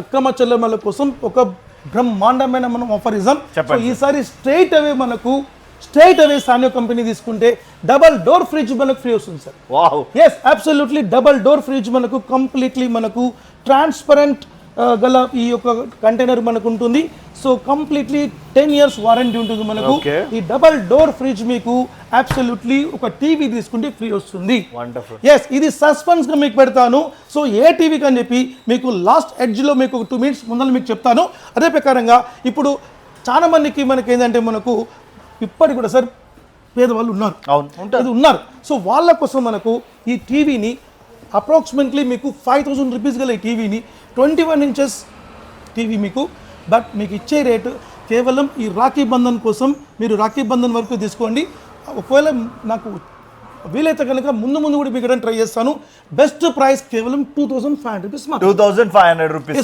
అక్కమ్మ చెల్లెమ్మల కోసం ఒక బ్రహ్మాండమైన మనం ఆఫర్ ఇద్దాం. సో ఈసారి స్ట్రైట్ అవే సానియో కంపెనీ తీసుకుంటే డబల్ డోర్ ఫ్రిడ్జ్ మనకు ఫ్రీ వస్తుంది sir. Wow, yes absolutely double door fridge మనకు కంప్లీట్లీ మనకు ట్రాన్స్పరెంట్ గల ఈ యొక్క కంటైనర్ మనకు ఉంటుంది. సో కంప్లీట్లీ 10 years వారంటీ ఉంటుంది మనకు. ఈ డబల్ డోర్ ఫ్రిడ్జ్ మీకు అబ్సల్యూట్లీ ఒక టీవీ తీసుకుంటే ఫ్రీ వస్తుంది. ఎస్, ఇది సస్పెన్స్ గా మీకు పెడతాను. సో ఏ టీవీకి అని చెప్పి మీకు లాస్ట్ ఎడ్జ్లో మీకు 2 minutes ముందర మీకు చెప్తాను. అదే ప్రకారంగా ఇప్పుడు చాలా మందికి మనకి ఏంటంటే మనకు ఇప్పటికి కూడా సార్ పేదవాళ్ళు ఉన్నారు. సో వాళ్ళ కోసం మనకు ఈ టీవీని అప్రాక్సిమేట్లీ మీకు 5,000 రూపీస్ గల ఈ టీవీని 21 inches టీవీ మీకు, బట్ మీకు ఇచ్చే రేటు కేవలం ఈ రాఖీ బంధన్ కోసం మీరు రాఖీ బంధన్ వరకు తీసుకోండి. ఒకవేళ నాకు వీలైతే కనుక ముందు కూడా మీకు ట్రై చేస్తాను. బెస్ట్ ప్రైస్ కేవలం 2,500 రూపీస్.